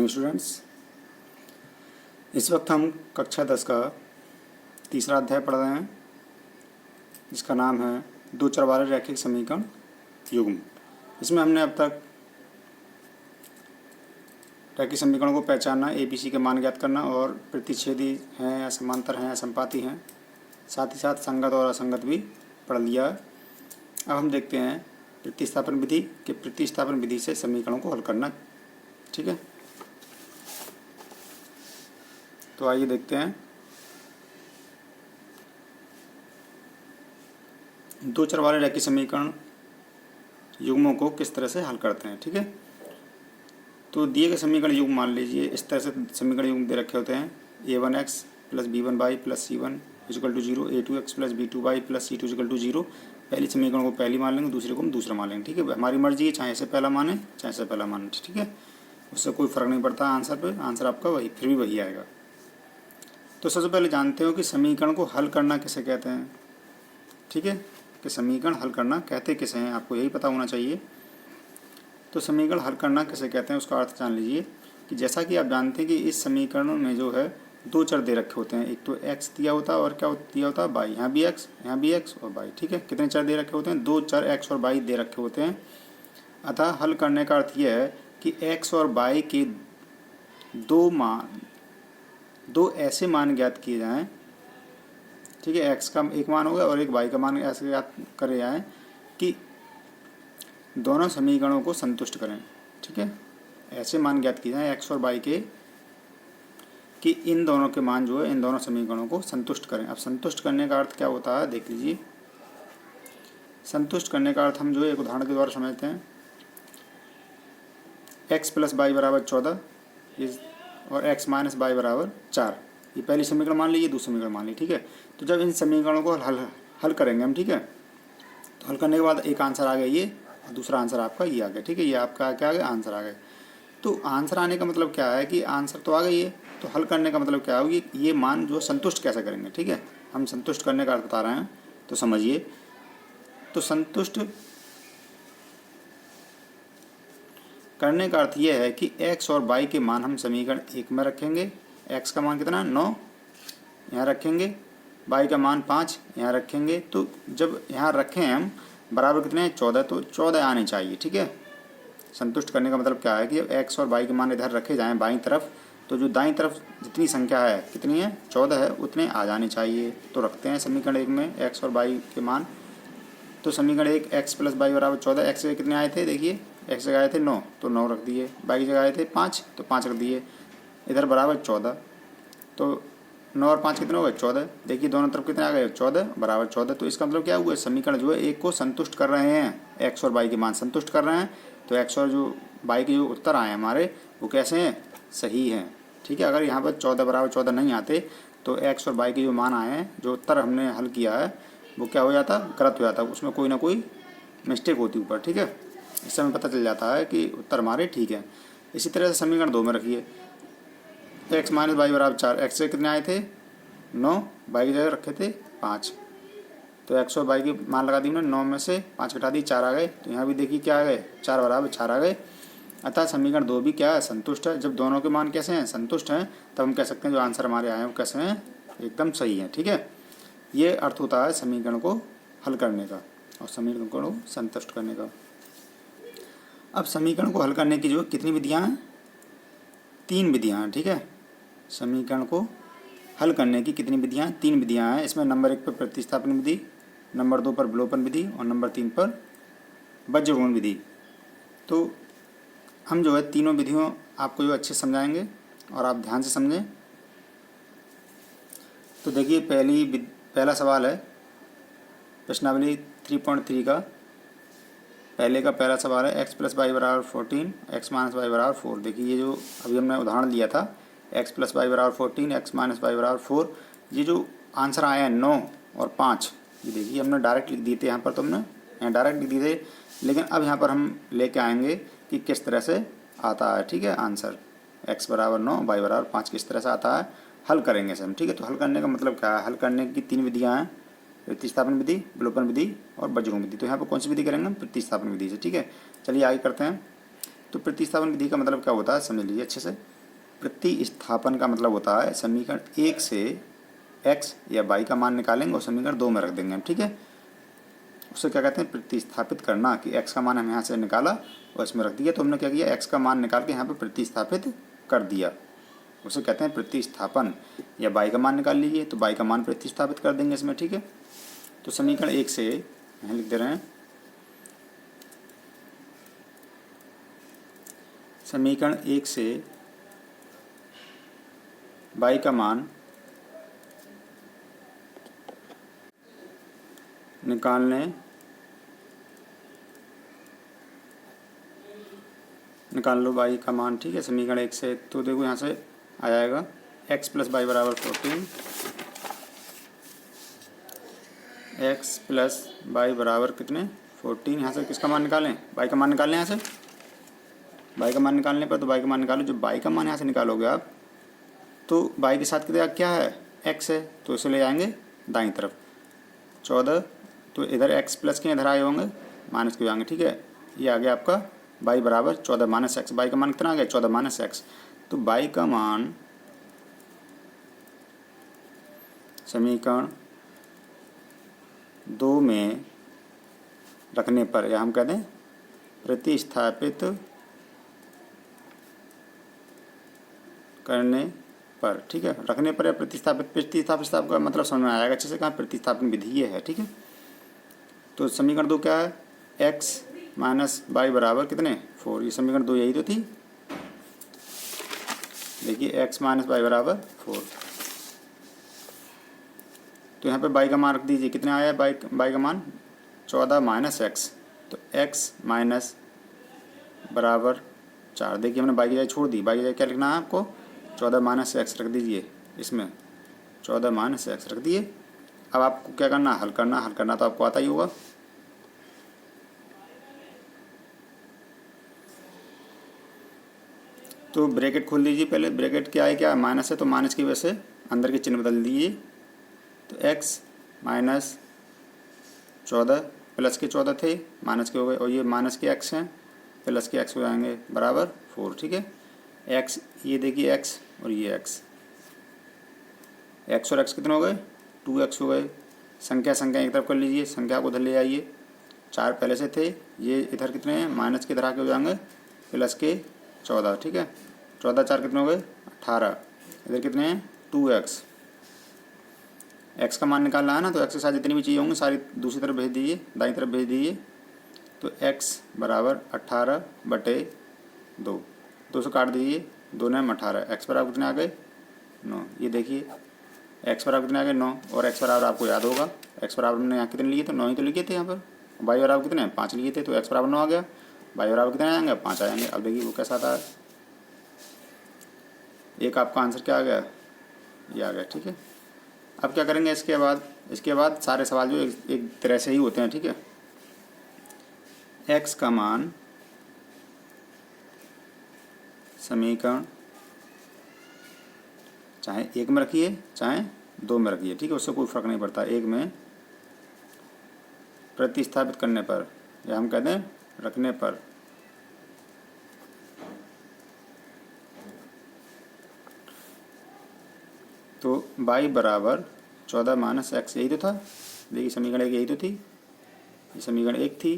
Students, इस वक्त हम कक्षा 10 का तीसरा अध्याय पढ़ रहे हैं जिसका नाम है दो चर वाले रैखिक समीकरण युग्म। इसमें हमने अब तक रैखिक समीकरणों को पहचानना, ABC के मान ज्ञात करना और प्रतिच्छेदी हैं या समांतर हैं या संपाती हैं, साथ ही साथ संगत और असंगत भी पढ़ लिया। अब हम देखते हैं प्रतिस्थापन विधि के प्रतिस्थापन विधि से समीकरणों को हल करना। ठीक है, तो आइए देखते हैं दो चर वाले रैखिक समीकरण युग्मों को किस तरह से हल करते हैं। ठीक है, तो दिए गए समीकरण युग्म मान लीजिए इस तरह से समीकरण युग्म दे रखे होते हैं a1x plus b1y plus c1 equal to 0, a2x plus b2y plus c2 equal to 0। पहली समीकरण को पहली मान लेंगे, दूसरे को हम दूसरा मान लेंगे। ठीक है, हमारी मर्जी है, चाहे ऐसे पहला माने चाहे ऐसे पहला माने। ठीक है, उससे कोई फ़र्क नहीं पड़ता आंसर पे, आंसर आपका वही फिर भी वही आएगा। तो सबसे पहले जानते हो कि समीकरण को हल करना किसे कहते हैं। ठीक है, कि समीकरण हल करना कहते किसे हैं, आपको यही पता होना चाहिए। तो समीकरण हल करना किसे कहते हैं उसका अर्थ जान लीजिए कि जैसा कि आप जानते हैं कि इस समीकरण में जो है दो चर दे रखे होते हैं, एक तो x दिया होता है और क्या दिया होता है y। यहाँ भी x और y। ठीक है, कितने चर दे रखे होते हैं? दो चर x और y दे रखे होते हैं। अतः हल करने का अर्थ यह है कि x और y के दो ऐसे मान ज्ञात किए जाएं। ठीक है, x का एक मान होगा और एक y का मान ऐसे ज्ञात करे जाएं कि दोनों समीकरणों को संतुष्ट करें। ठीक है, ऐसे मान ज्ञात किए जाएं x और y के कि इन दोनों के मान जो है इन दोनों समीकरणों को संतुष्ट करें। अब संतुष्ट करने का अर्थ क्या होता है देख लीजिए। संतुष्ट करने का अर्थ हम जो है एक उदाहरण के द्वारा समझते हैं। x प्लस वाई बराबर 14 और x माइनस वाई बराबर 4। ये पहली समीकरण मान लीजिए, दूसरी समीकरण मान लीजिए। ठीक है, तो जब इन समीकरणों को हल करेंगे हम, ठीक है, तो हल करने के बाद एक आंसर आ गया ये और दूसरा आंसर आपका ये आ गया। ठीक है, ये आपका क्या आ गया? आंसर आ गया। तो आंसर आने का मतलब क्या है कि आंसर तो आ गई है, तो हल करने का मतलब क्या होगी, ये मान जो संतुष्ट कैसे करेंगे। ठीक है, हम संतुष्ट करने का अर्थ बता रहे हैं, तो समझिए। तो संतुष्ट करने का अर्थ यह है कि x और y के मान हम समीकरण 1 में रखेंगे। x का मान कितना? 9 यहाँ रखेंगे, y का मान 5 यहाँ रखेंगे। तो जब यहाँ रखें हम बराबर कितने हैं? 14। तो 14 आने चाहिए। ठीक है, संतुष्ट करने का मतलब क्या है कि जब x और y के मान इधर रखे जाएं बाईं तरफ, तो जो दाईं तरफ जितनी संख्या है कितनी है? 14 है, उतने आ जाने चाहिए। तो रखते हैं समीकरण 1 में x और y के मान। तो समीकरण 1 x प्लस वाई बराबर 14। x के कितने आए थे? देखिए, x जगह आए थे 9 तो 9 रख दिए, y की जगह आए थे 5 तो 5 रख दिए, इधर बराबर 14। तो 9 और 5 कितने हो गए? 14। देखिए दोनों तरफ कितने आ गए? 14 बराबर 14। तो इसका मतलब क्या हुआ? समीकरण जो है एक को संतुष्ट कर रहे हैं, x और y के मान संतुष्ट कर रहे हैं। तो x और जो y के जो उत्तर आए हमारे वो कैसे हैं? सही हैं। ठीक है, अगर यहाँ पर 14 बराबर 14 नहीं आते तो x और y के जो मान आए हैं, जो उत्तर हमने हल किया है, वो क्या हो जाता? गलत हो जाता, उसमें कोई ना कोई मिस्टेक होती ऊपर। ठीक है, इससे हमें पता चल जाता है कि उत्तर हमारे ठीक है। इसी तरह से समीकरण 2 में रखिए x माइनस वाई बराबर 4। x से कितने आए थे? 9, y की जगह रखे थे 5। तो x और y के मान लगा दी हमने, 9 में से 5 घटा दी, 4 आ गए। तो यहाँ भी देखिए क्या आ गए? 4 बराबर 4 आ गए। अतः समीकरण 2 भी क्या है? संतुष्ट है। जब दोनों के मान कैसे हैं? संतुष्ट हैं, तब हम कह सकते हैं जो आंसर हमारे आए हैं वो कैसे हैं? एकदम सही है। ठीक है, ये अर्थ होता है समीकरण को हल करने का और समीकरण को संतुष्ट करने का। अब समीकरण को हल करने की जो कितनी विधियां हैं? 3 विधियां हैं। ठीक है, समीकरण को हल करने की कितनी विधियां? 3 विधियां हैं। इसमें नंबर 1 पर प्रतिस्थापन विधि, नंबर 2 पर विलोपन विधि और नंबर 3 पर बज्रगुणन विधि। तो हम जो है तीनों विधियों आपको जो अच्छे समझाएंगे और आप ध्यान से समझें। तो देखिए पहला सवाल है प्रश्नावली 3.3 का। पहले का पहला सवाल है x प्लस वाई बराबर 14, x माइनस वाई बराबर 4। देखिए ये जो अभी हमने उदाहरण लिया था x प्लस वाई बराबर 14, x माइनस वाई बराबर 4, ये जो आंसर आए हैं 9 और 5, ये देखिए हमने डायरेक्ट लिख दिए थे यहाँ पर, तो हमने यहाँ डायरेक्ट लिख दिए थे। लेकिन अब यहाँ पर हम लेके आएंगे कि किस तरह से आता है। ठीक है, आंसर x बराबर 9 y बराबर 5 किस तरह से आता है, हल करेंगे इसे हम। ठीक है, तो हल करने का मतलब क्या है? हल करने की 3 विधियाँ हैं, प्रतिस्थापन विधि, विलोपन विधि और बज्रगुणन विधि। तो यहाँ पर कौन सी विधि करेंगे हम? प्रतिस्थापन विधि से। ठीक है, चलिए आगे करते हैं। तो प्रतिस्थापन विधि का मतलब क्या होता है समझ लीजिए अच्छे से। प्रतिस्थापन का मतलब होता है समीकरण 1 से x या y का मान निकालेंगे और समीकरण 2 में रख देंगे हम, ठीक है। उससे क्या कहते हैं, प्रतिस्थापित करना, कि x का मान हम यहाँ से निकाला और इसमें रख दिया, तो हमने क्या किया, x का मान निकाल के यहाँ पे प्रतिस्थापित कर दिया, उसे कहते हैं प्रतिस्थापन। या y का मान निकाल लीजिए तो y का मान प्रतिस्थापित कर देंगे इसमें, ठीक है। तो समीकरण 1 से यहाँ लिख दे रहे हैं, समीकरण 1 से y का मान निकाल लो y का मान, ठीक है, समीकरण 1 से। तो देखो यहाँ से आ जाएगा x प्लस वाई बराबर 14, x प्लस वाई बराबर कितने 14। यहाँ से किसका मान निकालें, y का मान निकालें। यहाँ से y का मान निकालने पर, तो y का मान निकालो, जो y का मान यहाँ से निकालोगे आप, तो y के साथ कितना क्या है, x है, तो इसे ले जाएंगे दाईं तरफ 14, तो इधर x प्लस के इधर आए होंगे माइनस के जाएंगे, ठीक है। ये आ गया आपका y बराबर 14 माइनस एक्स। y का मान कितना आ गया 14 माइनस एक्स। तो y का मान समीकरण 2 में रखने पर, या हम कहते हैं प्रतिस्थापित करने पर, ठीक है, रखने पर या प्रतिस्थापित का मतलब समझ में आएगा अच्छे से, कहाँ प्रतिस्थापन विधि ये है, ठीक है। तो समीकरण 2 क्या है, x माइनस वाई बराबर कितने 4, ये समीकरण 2 यही तो थी, देखिए x माइनस वाई बराबर 4। तो यहाँ पे y का मान रख दीजिए, कितने आया y का मान 14 माइनस एक्स, तो x माइनस बराबर 4। देखिए हमने y की जगह छोड़ दी, y की जगह क्या लिखना है आपको, 14 माइनस एक्स रख दीजिए, इसमें 14 माइनस एक्स रख दिए। अब आपको क्या करना, हल करना तो आपको आता ही होगा। तो ब्रैकेट खोल दीजिए पहले, ब्रैकेट क्या है, क्या माइनस है, तो माइनस की वजह से अंदर के चिन्ह बदल दीजिए, तो x माइनस 14 प्लस के 14 थे, माइनस के हो गए, और ये माइनस के x हैं, प्लस के x हो जाएंगे बराबर 4, ठीक है। x, ये देखिए x और ये x और x कितने हो गए 2x हो गए। संख्या एक तरफ कर लीजिए, संख्या को उधर ले आइए, 4 पहले से थे, ये इधर कितने हैं, माइनस के इधर आके हो जाएंगे प्लस के 14, ठीक है। 14 4 कितने हो गए 18, इधर कितने हैं 2x। x का मान निकालना है ना, तो x के साथ जितनी भी चीज़ें होंगी सारी दूसरी तरफ भेज दीजिए, दाईं तरफ भेज दीजिए। तो x बराबर 18/2, 2 से काट दीजिए, 2 ने 18, x बराबर कितने आ गए 9। ये देखिए x बराबर कितने आ गए 9, और x बराबर आपको याद होगा, x बराबर हमने यहाँ कितने लिए थे, 9 ही तो लिखे थे यहाँ पर। y बराबर कितने 5 लिए थे, तो x बराबर 9 आ गया, y बराबर कितने आएंगे 5 आएंगे। अब देखिए वो कैसा आता है, एक आपका आंसर क्या आ गया, ये आ गया, ठीक है। अब क्या करेंगे इसके बाद सारे सवाल जो एक तरह से ही होते हैं, ठीक है। x का मान समीकरण चाहे 1 में रखिए चाहे 2 में रखिए, ठीक है, उससे कोई फर्क नहीं पड़ता। 1 में प्रतिस्थापित करने पर, या हम कहते हैं रखने पर, तो y बराबर 14 माइनस एक्स, यही तो था। देखिए समीकरण 1 यही तो थी, ये समीकरण 1 थी,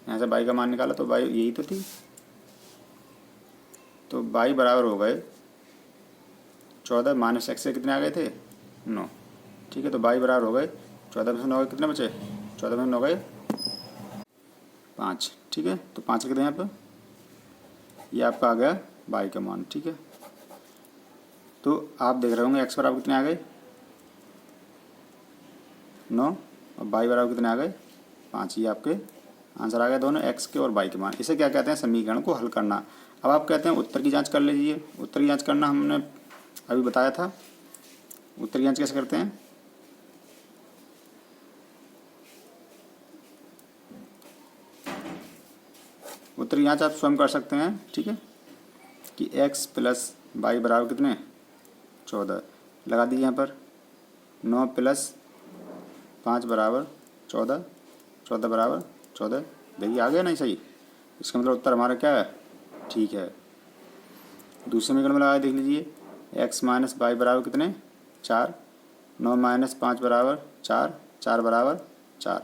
यहाँ से y का मान निकाला तो y यही तो थी। तो y बराबर हो गए 14 माइनस एक्स से कितने आ गए थे 9, ठीक है। तो y बराबर हो गए 14 में से 9 कितने बचे, 14 में 9 गए 5, ठीक है। तो 5 लिख दें यहाँ पर, ये आपका आ गया y का मान, ठीक है। तो आप देख रहे होंगे x बराबर कितने आ गए 9 और y बराबर कितने आ गए 5, ये आपके आंसर आ गए दोनों x के और y के मान। इसे क्या कहते हैं, समीकरण को हल करना। अब आप कहते हैं उत्तर की जांच कर लीजिए। उत्तर की जांच करना हमने अभी बताया था, उत्तर की जांच कैसे करते हैं, उत्तर की जांच आप स्वयं कर सकते हैं, ठीक है, कि x प्लस वाई बराबर कितने 14 लगा दीजिए यहाँ पर, 9 प्लस 5 बराबर 14, 14 बराबर 14। देखिए आ गया नहीं सही, इसका मतलब उत्तर हमारा क्या है, ठीक है। दूसरे समीकरण में लगाए देख लीजिए, x माइनस वाई बराबर कितने 4, 9 माइनस 5 बराबर 4, 4 बराबर 4।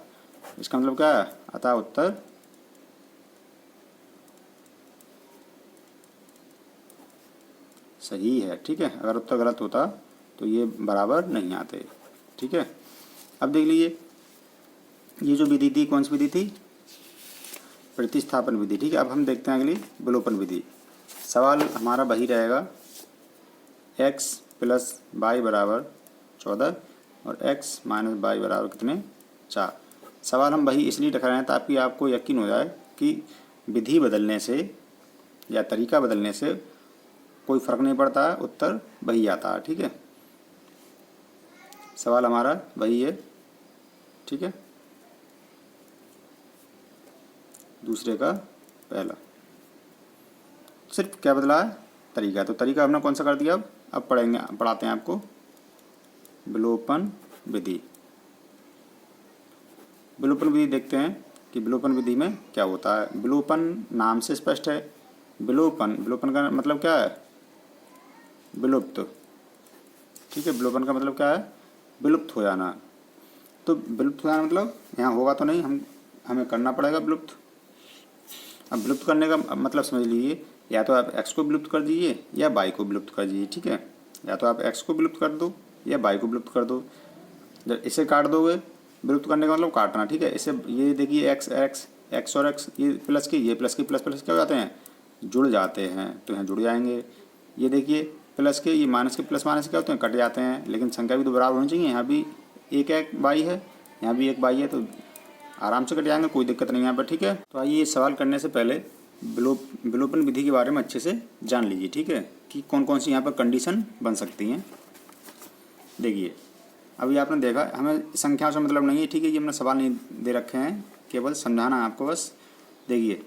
इसका मतलब क्या है, अतः उत्तर सही है। ठीक है, अगर उत्तर गलत होता तो ये बराबर नहीं आते। ठीक है, अब देख लीजिए ये जो विधि थी कौन सी विधि थी, प्रतिस्थापन विधि। ठीक है, अब हम देखते हैं अगली विलोपन विधि। सवाल हमारा वही रहेगा, x प्लस वाई बराबर 14 और x माइनस वाई बराबर कितने 4। सवाल हम वही इसलिए रख रहे हैं ताकि आपको यकीन हो जाए कि विधि बदलने से या तरीका बदलने से कोई फ़र्क नहीं पड़ता है, उत्तर वही आता है। ठीक है, सवाल हमारा वही है। ठीक है, दूसरे का पहला, सिर्फ क्या बदला है, तरीका। तो तरीका हमने कौन सा कर दिया, अब पढ़ाते हैं आपको विलोपन विधि। विलोपन विधि देखते हैं कि विलोपन विधि में क्या होता है। विलोपन नाम से स्पष्ट है। विलोपन का मतलब क्या है, विलुप्त। ठीक है, विलोपन का मतलब क्या है, विलुप्त हो जाना। तो विलुप्त हो जाना मतलब यहाँ होगा तो नहीं, हमें करना पड़ेगा विलुप्त। अब विलुप्त करने का मतलब समझ लीजिए, या तो आप x को विलुप्त कर दीजिए या y को विलुप्त कर दीजिए। ठीक है, या तो आप x को विलुप्त कर दो या y को विलुप्त कर दो। जब इसे काट दोगे, विलुप्त करने का मतलब काटना। ठीक है, इसे ये देखिए x और x ये प्लस के प्लस क्या हो जाते हैं, जुड़ जाते हैं, तो यहाँ जुड़ जाएंगे। ये देखिए प्लस के ये माइनस के प्लस माइनस क्या होते हैं, कट जाते हैं। लेकिन संख्या भी तो बराबर होनी चाहिए, यहाँ भी एक y है, यहाँ भी एक y है, तो आराम से कट जाएंगे, कोई दिक्कत नहीं यहाँ पर। ठीक है, तो आइए सवाल करने से पहले विलोपन विधि के बारे में अच्छे से जान लीजिए। ठीक है, कि कौन कौन सी यहाँ पर कंडीशन बन सकती हैं। देखिए अभी आपने देखा, हमें संख्याओं से मतलब नहीं है। ठीक है, ये हमने सवाल नहीं दे रखे हैं, केवल समझाना है आपको बस। देखिए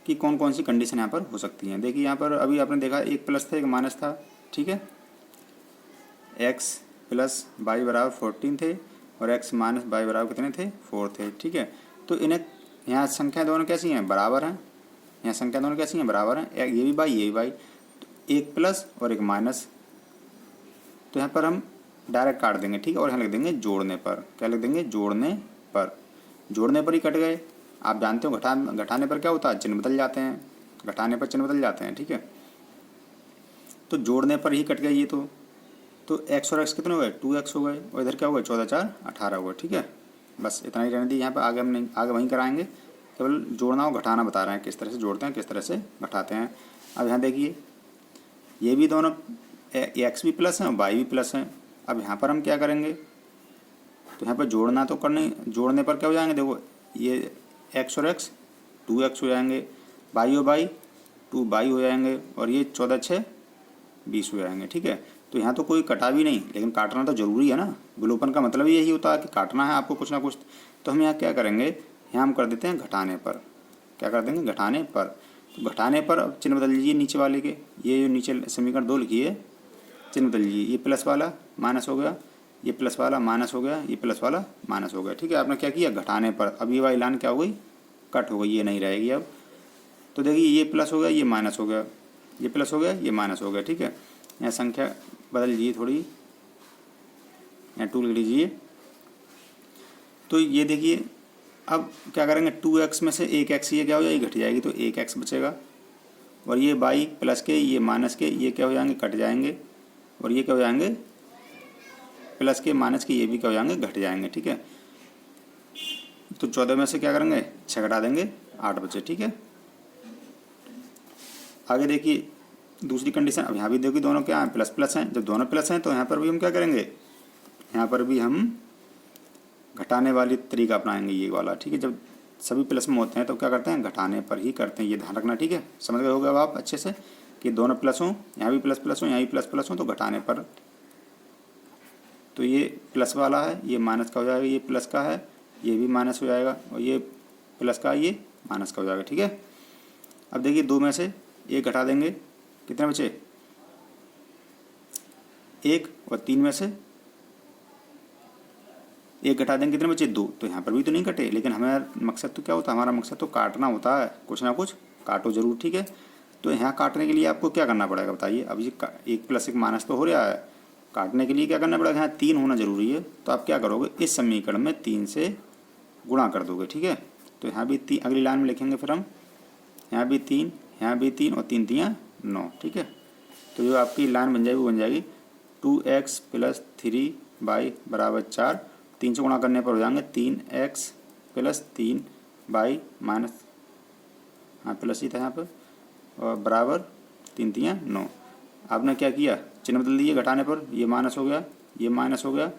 कि कौन कौन सी कंडीशन यहाँ पर हो सकती हैं। देखिए यहाँ पर अभी आपने देखा एक प्लस था एक माइनस था। ठीक है, x प्लस वाई बराबर 14 थे और x माइनस वाई बराबर कितने थे, 4 थे। ठीक है, तो इन्हें यहाँ संख्या दोनों कैसी हैं, बराबर हैं। यहाँ संख्या दोनों कैसी हैं, बराबर हैं, ये भी बाई ये भी बाई, तो एक प्लस और एक माइनस। तो यहाँ पर हम डायरेक्ट काट देंगे। ठीक है, और यहाँ लिख देंगे जोड़ने पर। क्या लिख देंगे, जोड़ने पर। जोड़ने पर ही कट गए। आप जानते हो घटाने पर क्या होता है, चिन्ह बदल जाते हैं, घटाने पर चिन्ह बदल जाते हैं। ठीक है, तो जोड़ने पर ही कट गए ये। तो x और x कितने हो गए, 2x हो गए, और इधर क्या हो गए, 14 4 18 हो गए। ठीक है, बस इतना ही रहने दी। यहाँ पर आगे हम नहीं, आगे वहीं कराएंगे, केवल जोड़ना और घटाना बता रहे हैं, किस तरह से जोड़ते हैं किस तरह से घटाते हैं। अब यहाँ देखिए ये भी दोनों x भी प्लस हैं और y भी प्लस हैं। अब यहाँ पर हम क्या करेंगे, तो यहाँ पर जोड़ना तो करने, जोड़ने पर क्या हो जाएंगे, देखो ये x और x 2x हो जाएंगे, y और y 2y हो जाएंगे, और ये 14 6 20 हो जाएंगे। ठीक है, तो यहाँ तो कोई कटा भी नहीं, लेकिन काटना तो ज़रूरी है ना। विलोपन का मतलब यही होता है कि काटना है आपको कुछ ना कुछ। तो हम यहाँ क्या करेंगे, यहाँ हम कर देते हैं घटाने पर। क्या कर देंगे, घटाने पर। तो घटाने पर अब चिन्ह बदल लीजिए नीचे वाले के, ये जो नीचे समीकरण 2 लिखी है, चिन्ह बदल लीजिए। ये प्लस वाला माइनस हो गया, ये प्लस वाला माइनस हो गया, ये प्लस वाला माइनस हो गया। ठीक है, आपने क्या किया, घटाने पर। अब ये वाली लाइन क्या हो गई, कट हो गई, ये नहीं रहेगी अब। तो देखिए ये प्लस हो गया, ये माइनस हो गया, ये प्लस हो गया, ये माइनस हो गया। ठीक है, यहाँ संख्या बदल लीजिए थोड़ी, यहाँ 2 लिख लीजिए। तो ये देखिए अब क्या करेंगे, 2x में से एक x ये क्या हो जाएगी, घट जाएगी, तो एक x बचेगा, और ये y प्लस के ये माइनस के ये क्या हो जाएंगे, कट जाएंगे, और ये क्या हो जाएंगे, प्लस के माइनस के ये भी क्या हो जाएंगे, घट जाएंगे। ठीक है, तो 14 में से क्या करेंगे, 6 घटा देंगे, 8 बचे। ठीक है, आगे देखिए दूसरी कंडीशन। अब यहाँ भी देखिए दोनों क्या हैं, प्लस प्लस हैं। जब दोनों प्लस हैं तो यहाँ पर भी हम क्या करेंगे, यहाँ पर भी हम घटाने वाली तरीका अपनाएंगे, ये वाला। ठीक है, जब सभी प्लस में होते हैं तो क्या करते हैं, घटाने पर ही करते हैं, ये ध्यान रखना। ठीक है, समझ गए होगा अब आप अच्छे से कि दोनों प्लस हों, यहाँ भी प्लस प्लस हों, यहाँ भी प्लस प्लस हों, तो घटाने पर। तो ये प्लस वाला है, ये माइनस का हो जाएगा, ये प्लस का है, ये भी माइनस हो जाएगा, और ये प्लस का ये माइनस का हो जाएगा। ठीक है, अब देखिए 2 में से 1 घटा देंगे, कितने बचे, 1, और 3 में से 1 घटा देंगे, कितने बचे, 2। तो यहाँ पर भी तो नहीं कटे, लेकिन हमारा मकसद तो क्या होता है, हमारा मकसद तो काटना होता है, कुछ ना कुछ काटो जरूर। ठीक है, तो यहाँ काटने के लिए आपको क्या करना पड़ेगा बताइए। अब ये 1 + 1 माइनस तो हो रहा है, काटने के लिए क्या करना पड़ेगा, यहाँ 3 होना जरूरी है। तो आप क्या करोगे, इस समीकरण में 3 से गुणा कर दोगे, ठीक है। तो यहाँ भी 3, अगली लाइन में लिखेंगे फिर हम, यहाँ भी 3, यहाँ भी 3 और 3 3 9, ठीक है। तो जो आपकी लाइन बन जाएगी वो बन जाएगी 2x + 3y = 4। 3 से गुणा करने पर हो जाएंगे 3x + 3y माइनस, हाँ प्लस ही था यहाँ पर, और बराबर 3 3 9। आपने क्या किया, चिन्ह बदल दिए घटाने पर, ये माइनस हो गया, ये माइनस हो गया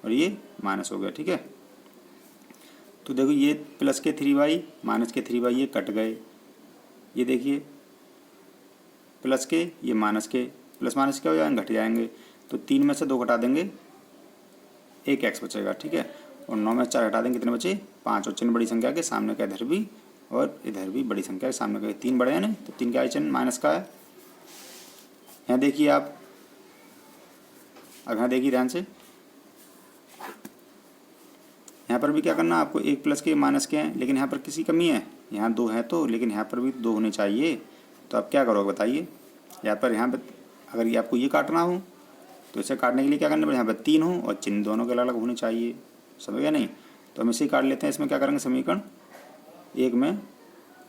और ये माइनस हो गया, ठीक है। तो देखो ये प्लस के 3y माइनस के 3y ये कट गए, ये देखिए प्लस के ये माइनस के, प्लस माइनस क्या हो जाएंगे, घट जाएंगे। तो 3 में से 2 घटा देंगे, 1 x बचेगा, ठीक है। और 9 में 4 घटा देंगे, कितने बचे, 5। और चिन्ह बड़ी संख्या के सामने का इधर भी और इधर भी बड़ी संख्या के सामने का, 3 बड़े हैं ना, तो 3 का चिन्ह माइनस का है। यहाँ देखिए आप, अब यहाँ देखिए ध्यान से, यहाँ पर भी क्या करना आपको, 1 + के माइनस के हैं, लेकिन यहाँ पर किसी कमी है, यहाँ 2 है तो, लेकिन यहाँ पर भी 2 होने चाहिए। तो आप क्या करोगे बताइए, यहाँ पर अगर ये आपको ये काटना हो तो इसे काटने के लिए क्या करना पड़ेगा, यहाँ पर 3 हो और चिन्ह दोनों के अलग अलग होने चाहिए, समझ गया नहीं। तो हम इसे काट लेते हैं। इसमें क्या करेंगे, समीकरण 1 में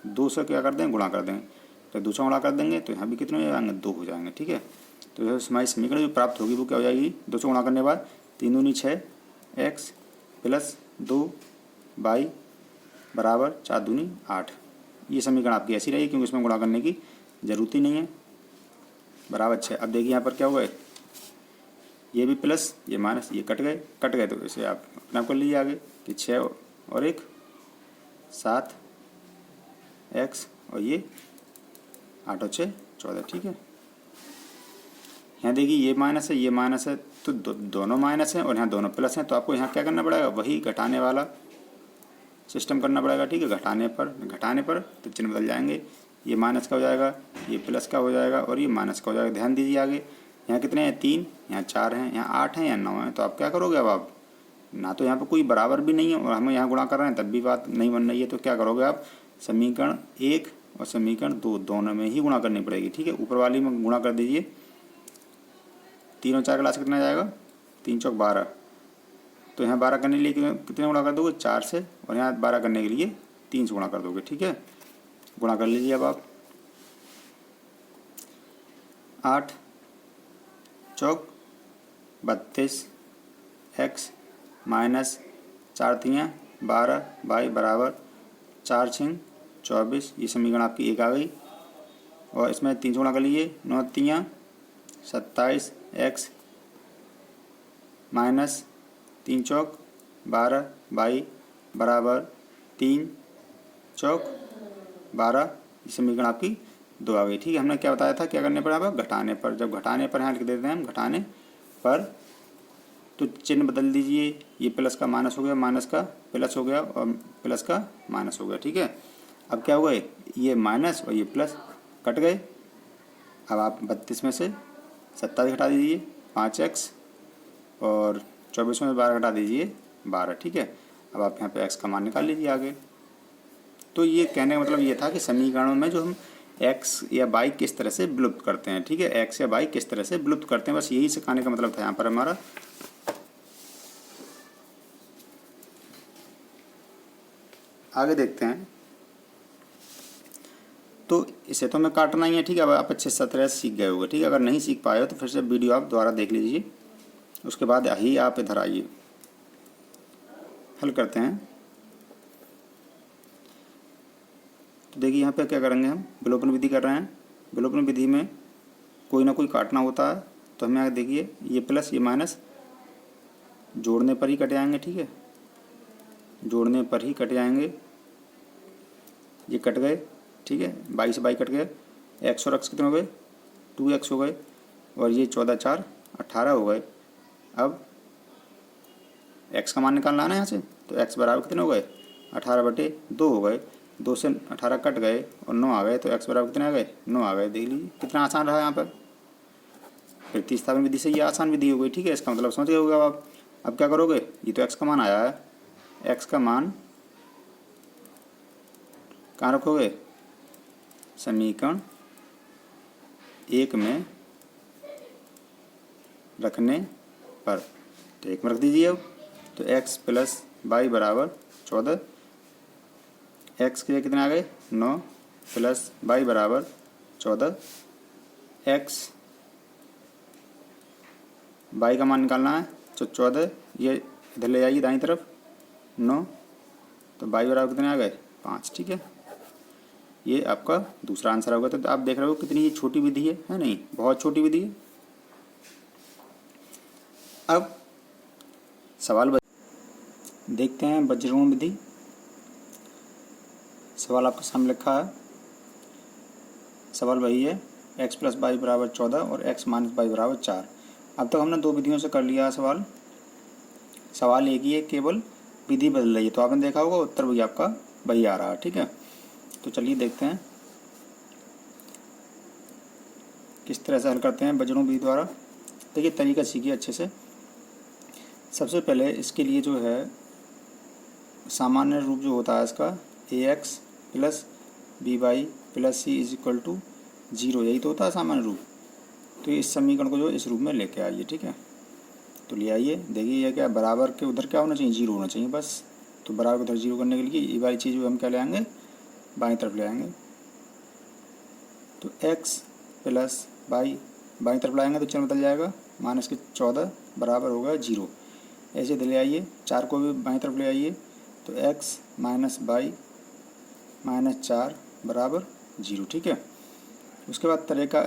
2 से क्या कर देंगे, गुणा कर देंगे। तो 2 से गुणा कर देंगे तो यहाँ भी कितने हो जाएंगे, 2 हो जाएंगे, ठीक है। तो हमारी समीकरण जो प्राप्त होगी वो क्या हो जाएगी, 2 से गुणा करने के बाद 3 दूनी 6 x + 2y = 4 दूनी 8। ये समीकरण आपकी ऐसी रहेगी क्योंकि इसमें गुणा करने की ज़रूरत ही नहीं है, बराबर 6। अब देखिए यहाँ पर क्या हुआ है, ये भी प्लस ये माइनस, ये कट गए, तो इसे आप अपने आप कर लीजिए आगे कि 6 और 1 7 x और ये 8 और 6 14, ठीक है। यहाँ देखिए ये माइनस है, ये माइनस है, तो दोनों माइनस हैं और यहाँ दोनों प्लस हैं। तो आपको यहाँ क्या करना पड़ेगा, वही घटाने वाला सिस्टम करना पड़ेगा, ठीक है। घटाने पर तो चिन्ह बदल जाएंगे, ये माइनस का हो जाएगा, ये प्लस का हो जाएगा और ये माइनस का हो जाएगा। ध्यान दीजिए आगे, यहाँ कितने हैं, 3, यहाँ 4 हैं, यहाँ 8 हैं, यहाँ 9 हैं। तो आप क्या करोगे, अब आप ना तो यहाँ पर कोई बराबर भी नहीं है और हमें यहाँ गुणा कर रहे हैं तब भी बात नहीं बन रही है। तो क्या करोगे आप, समीकरण 1 और समीकरण 2 दोनों में ही गुणा करनी पड़ेगी, ठीक है। ऊपर वाली में गुणा कर दीजिए, 3 और 4 क्लास कितना जाएगा, 3 चौक 12। तो यहाँ 12 करने के लिए कितने गुणा कर दोगे, 4 से, और यहाँ 12 करने के लिए 3 से गुणा कर दोगे, ठीक है। गुणा कर लीजिए अब आप, 8 चौक 32 x माइनस 4 3 12 y = 4 6 24। ये समीकरण आपकी 1 आ गई और इसमें 3 से गुणा कर लीजिए, 9 3 27 x माइनस 3 चौक 12 y = 3 चौक 12। ये समीकरण आपकी 2 आ गई, ठीक है। हमने क्या बताया था, क्या करने पर, आप घटाने पर, जब घटाने पर यहाँ लिख देते हैं हम, घटाने पर तो चिन्ह बदल दीजिए, ये प्लस का माइनस हो गया, माइनस का प्लस हो गया और प्लस का माइनस हो गया, ठीक है। अब क्या हुआ, ये माइनस और ये प्लस कट गए। अब आप 32 में से 27 घटा दीजिए, 5x, और 24 में 12 घटा दीजिए, 12, ठीक है। अब आप यहाँ पे x का मान निकाल लीजिए आगे। तो ये कहने का मतलब ये था कि समीकरणों में जो हम x या y किस तरह से विलुप्त करते हैं, ठीक है, x या y किस तरह से विलुप्त करते हैं, बस यही सिखाने का मतलब था यहाँ पर हमारा। आगे देखते हैं। तो इसे तो हमें काटना ही है, ठीक है। अब आप अच्छे से तरह से सीख गए होंगे, ठीक है। अगर नहीं सीख पाए हो तो फिर से वीडियो आप दोबारा देख लीजिए, उसके बाद ही आप इधर आइए, हल करते हैं। तो देखिए यहाँ पे क्या करेंगे, हम विलोपन विधि कर रहे हैं। विलोपन विधि में कोई ना कोई काटना होता है, तो हमें आगे देखिए, ये प्लस ये माइनस जोड़ने पर ही कट जाएंगे, ठीक है, जोड़ने पर ही कट जाएंगे। ये कट गए, ठीक है, 22 से 22 कट गए, x और x कितने हो गए, 2x हो गए, और ये 14 4 18 हो गए। अब x का मान निकालना है ना यहाँ से, तो x बराबर कितने हो गए, 18/2 हो गए। 2 से 18 कट गए और 9 आ गए, तो x बराबर कितने आ गए, 9 आ गए। देख लीजिए कितना आसान रहा यहाँ पर। फिर प्रतिस्थापन विधि से ये आसान विधि हो गई, ठीक है। इसका मतलब समझ गए होगा आप। अब क्या करोगे, ये तो x का मान आया है, x का मान कहाँ रखोगे, समीकरण 1 में रखने पर, तो 1 में रख दीजिए। अब तो x प्लस वाई बराबर 14, x के कितने आ गए 9 प्लस वाई बराबर 14, x वाई का मान निकालना है तो 14, ये इधर ले जाइए दाईं तरफ 9, तो वाई बराबर कितने आ गए 5। ठीक है, ये आपका दूसरा आंसर होगा। तो आप देख रहे हो कितनी छोटी विधि है नहीं, बहुत छोटी विधि है। अब सवाल देखते हैं वज्रगुण विधि। सवाल आपके सामने लिखा है, सवाल वही है x प्लस वाई बराबर 14 और x माइनस वाई बराबर 4। अब तक हमने 2 विधियों से कर लिया सवाल। सवाल एक ही है, केवल विधि बदल रही है। तो आपने देखा होगा उत्तर भी आपका वही आ रहा है। ठीक है, तो चलिए देखते हैं किस तरह से हल करते हैं वज्रगुण विधि द्वारा। देखिए तरीका सीखिए अच्छे से। सबसे पहले इसके लिए जो है सामान्य रूप जो होता है इसका ax plus B Y plus C is equal to 0, यही तो होता है सामान्य रूप। तो इस समीकरण को जो इस रूप में लेके आइए। ठीक है, तो ले आइए। देखिए ये क्या बराबर के उधर क्या होना चाहिए 0 होना चाहिए बस। तो बराबर उधर 0 करने के लिए ये वाली चीज़ हम क्या ले आएंगे बाईं तरफ ले आएंगे। तो x प्लस वाई बाईं तरफ लाएंगे तो चिन्ह बदल जाएगा, माइनस के 14 बराबर होगा 0। ऐसे ले आइए 4 को भी बाईं तरफ ले आइए, तो x माइनस वाई माइनस 4 बराबर 0। ठीक है, उसके बाद तरीका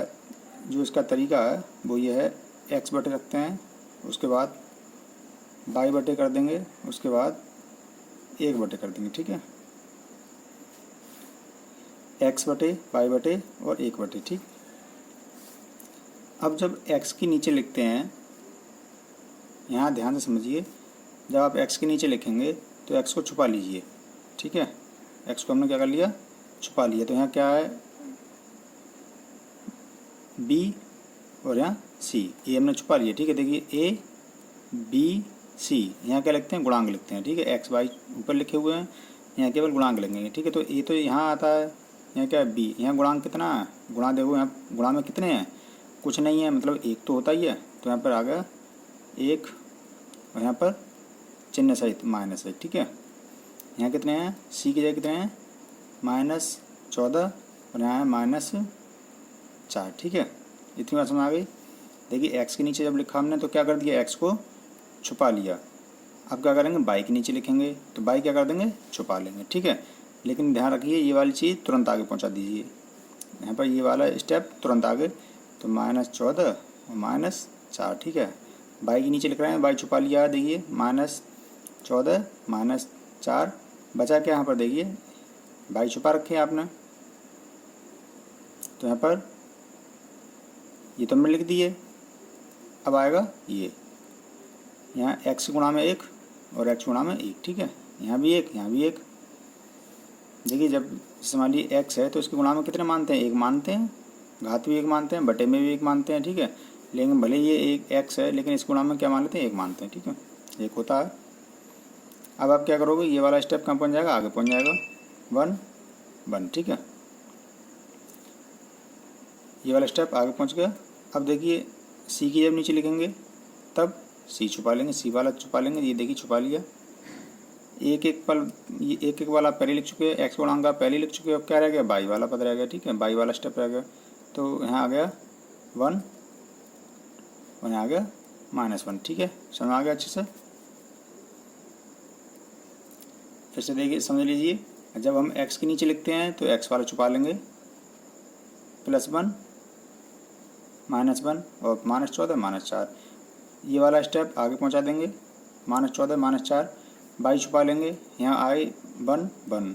जो इसका तरीका है वो ये है, x बटे रखते हैं, उसके बाद वाई बटे कर देंगे, उसके बाद 1 बटे कर देंगे। ठीक है, x बटे वाई बटे और 1 बटे। ठीक, अब जब x के नीचे लिखते हैं, यहाँ ध्यान से समझिए, जब आप x के नीचे लिखेंगे तो x को छुपा लीजिए। ठीक है, x को हमने क्या कर लिया छुपा लिया। तो यहाँ क्या है b और यहाँ c, ये हमने छुपा लिया। ठीक है, देखिए a b c, यहाँ क्या लिखते हैं गुणांक लिखते हैं। ठीक है, x y ऊपर लिखे हुए हैं, यहाँ केवल गुणांक लिखेंगे। ठीक है, तो ये तो यहाँ आता है, यहाँ क्या है b, यहाँ गुणांक कितना है, गुणा देखो यहाँ गुणा में कितने हैं, कुछ नहीं है, मतलब 1 तो होता ही है। तो यहाँ पर आ गया 1 और यहाँ पर चिन्ह सहित माइनस है। ठीक है, यहाँ कितने हैं c की जगह कितने हैं -14 और यहाँ है -4। ठीक है, इतनी बात समझ आ गई। देखिए x के नीचे जब लिखा हमने तो क्या कर दिया, x को छुपा लिया। अब क्या करेंगे y के नीचे लिखेंगे तो y क्या कर देंगे छुपा लेंगे। ठीक है, लेकिन ध्यान रखिए ये वाली चीज़ तुरंत आगे पहुंचा दीजिए। यहाँ पर ये वाला स्टेप तुरंत आगे, तो -14 और -4। ठीक है, y के नीचे लिख रहे हैं, y छुपा लिया है। देखिए -14 -4 बचा क्या, यहाँ पर देखिए y छुपा रखे हैं आपने, तो यहाँ पर ये तो हमने लिख दिए। अब आएगा ये यहाँ x गुणा में 1 और x गुणा में 1। ठीक है, यहाँ भी 1 यहाँ भी 1। देखिए जब जैसे मान लीजिए x है तो इसके गुणा में कितने मानते हैं, 1 मानते हैं, घात भी 1 मानते हैं, बटे में भी 1 मानते हैं। ठीक है, लेकिन भले ये एक x है लेकिन इसके गुणा में क्या मान लेते हैं 1 मानते हैं। ठीक है, 1 होता है। अब आप क्या करोगे, ये वाला स्टेप कहाँ पहुँच जाएगा, आगे पहुँच जाएगा 1 1। ठीक है, ये वाला स्टेप आगे पहुँच गया। अब देखिए c की जब नीचे लिखेंगे तब c छुपा लेंगे, c वाला छुपा लेंगे। ये देखिए छुपा लिया। एक एक वाला पहले लिख चुके हैं, x गुणांक पहले लिख चुके हैं। अब क्या रह गया, y वाला पद रह गया। ठीक है, y वाला स्टेप रह गया। तो यहाँ आ गया 1 और यहाँ आ गया -1। ठीक है, समझ आ गया अच्छे से। फिर से देखिए समझ लीजिए, जब हम x के नीचे लिखते हैं तो x वाला छुपा लेंगे, +1 -1 और -14 -4। ये वाला स्टेप आगे पहुंचा देंगे, -14 -4, y छुपा लेंगे, यहाँ आए 1 1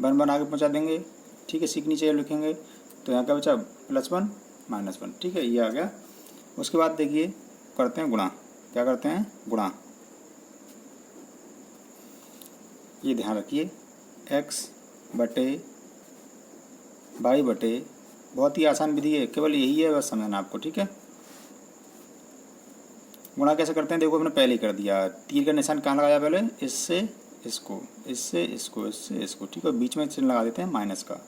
1 आगे पहुंचा देंगे। ठीक है, c के नीचे लिखेंगे तो यहाँ क्या बचा +1 -1। ठीक है, ये आ गया। उसके बाद देखिए करते हैं गुणा, क्या करते हैं गुणा। ये ध्यान रखिए, x बटे y बटे, बहुत ही आसान विधि है, केवल यही है बस समझना आपको। ठीक है, गुणा कैसे करते हैं देखो, हमने पहले ही कर दिया। तीर का निशान कहाँ लगाया, पहले इससे इसको, इससे इसको, इससे इसको। ठीक है, बीच में चिन्ह लगा देते हैं माइनस का।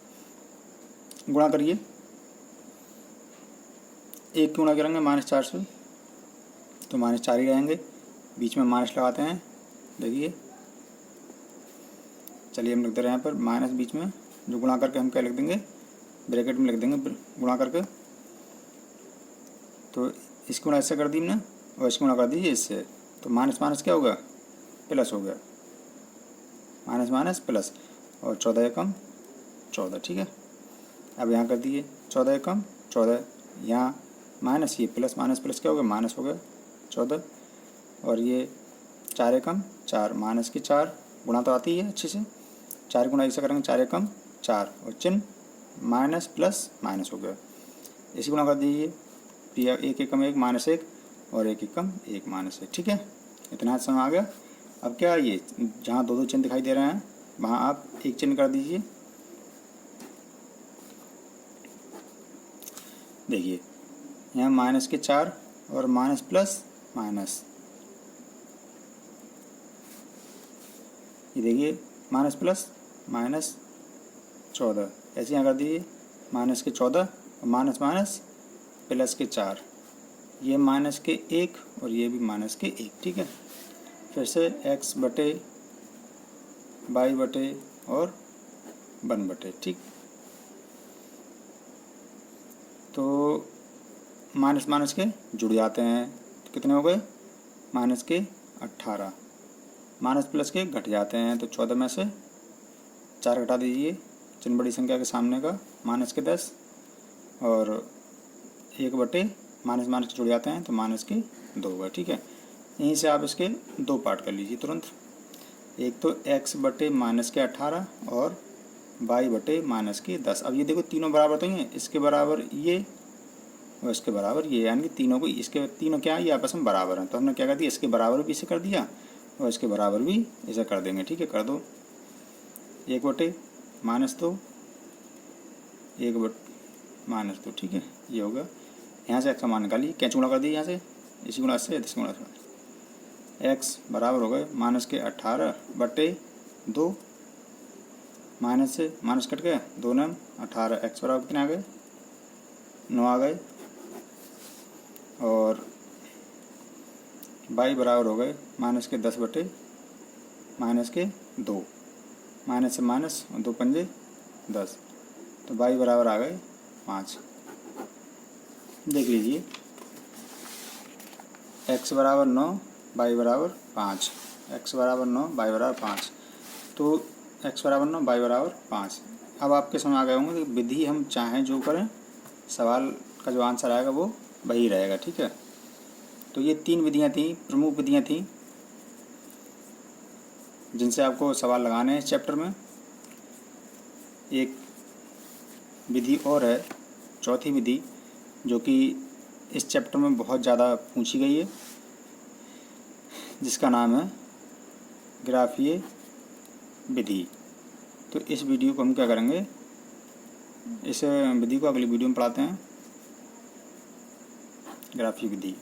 गुणा करिए, 1 गुणा करेंगे -4 से तो -4 ही रहेंगे, बीच में माइनस लगाते हैं। देखिए चलिए हम लिख दे रहे हैं यहाँ पर माइनस, बीच में जो गुणा करके हम क्या लिख देंगे, ब्रैकेट में लिख देंगे गुणा करके। तो इसकी गुणा इससे कर दी हमने और इसकी गुणा कर दीजिए इससे, तो माइनस माइनस क्या होगा, प्लस हो गया, माइनस माइनस प्लस, और 14 एकम 14। ठीक है, अब यहाँ कर दीजिए 14 एकम 14, यहाँ माइनस, ये प्लस माइनस प्लस क्या हो गया, माइनस हो गया 14, और ये 4 एकम 4, माइनस के 4, गुणा तो आती है अच्छे से, 4 गुणा ऐसे करेंगे 4 एकम 4, और चिन्ह माइनस प्लस माइनस हो गया। इसी गुणा कर दीजिए, 1 एकम 1 -1 और 1 एकम 1 -1। ठीक है, इतना समय आ गया। अब क्या, ये जहाँ 2 चिन्ह दिखाई दे रहे हैं वहाँ आप एक चिन्ह कर दीजिए। देखिए यहाँ माइनस के 4 और माइनस प्लस माइनस, ये देखिए माइनस प्लस माइनस 14, ऐसे यहाँ कर दीजिए माइनस के 14 और माइनस माइनस प्लस के 4, ये माइनस के 1 और ये भी माइनस के 1। ठीक है, फिर से x बटे y बटे और 1 बटे। ठीक, तो माइनस माइनस के जुड़ जाते हैं, तो कितने हो गए, माइनस के 18, माइनस प्लस के घट जाते हैं, तो 14 में से 4 घटा दीजिए चिन्ह बड़ी संख्या के सामने का, माइनस के 10 और 1 बटे माइनस माइनस जुड़ जाते हैं तो माइनस के 2 होगा। ठीक है, यहीं से आप इसके 2 पार्ट कर लीजिए तुरंत, एक तो x बटे माइनस के 18 और y बटे माइनस के 10। अब ये देखो तीनों बराबर तो हैं, इसके बराबर ये और इसके बराबर ये, यानी कि तीनों को, इसके तीनों क्या है, ये आपस में बराबर हैं, तो हमने क्या कर दिया, इसके बराबर भी इसे कर दिया और इसके बराबर भी इसे कर देंगे। ठीक है, कर दो, 1 बटे -2, 1 बटे -2। ठीक है, ये होगा, यहाँ से x का मान निकालिए, कैंच गुणा कर दीजिए यहाँ से, इसी गुणा से इसी गुणा से, x बराबर हो गए माइनस के 18 बटे 2, माइनस से माइनस कट गया, 2 9 18, x बराबर कितने आ गए, 9 आ गए, और y बराबर हो गए माइनस के 10 बटे माइनस के 2, माइनस से माइनस और 2 पंजे 10, तो y बराबर आ गए 5। देख लीजिए, x बराबर 9, y बराबर 5, x बराबर 9, y बराबर 5, तो x बराबर 9, y बराबर 5। अब आपके समझ आ गए होंगे कि विधि हम चाहें जो करें, सवाल का जो आंसर आएगा वो वही रहेगा। ठीक है, तो ये 3 विधियाँ थी, प्रमुख विधियाँ थी जिनसे आपको सवाल लगाने हैं इस चैप्टर में। एक विधि और है, चौथी विधि, जो कि इस चैप्टर में बहुत ज़्यादा पूछी गई है, जिसका नाम है ग्राफीय विधि। तो इस वीडियो को हम क्या करेंगे, इस विधि को अगली वीडियो में पढ़ाते हैं, ग्राफीय विधि।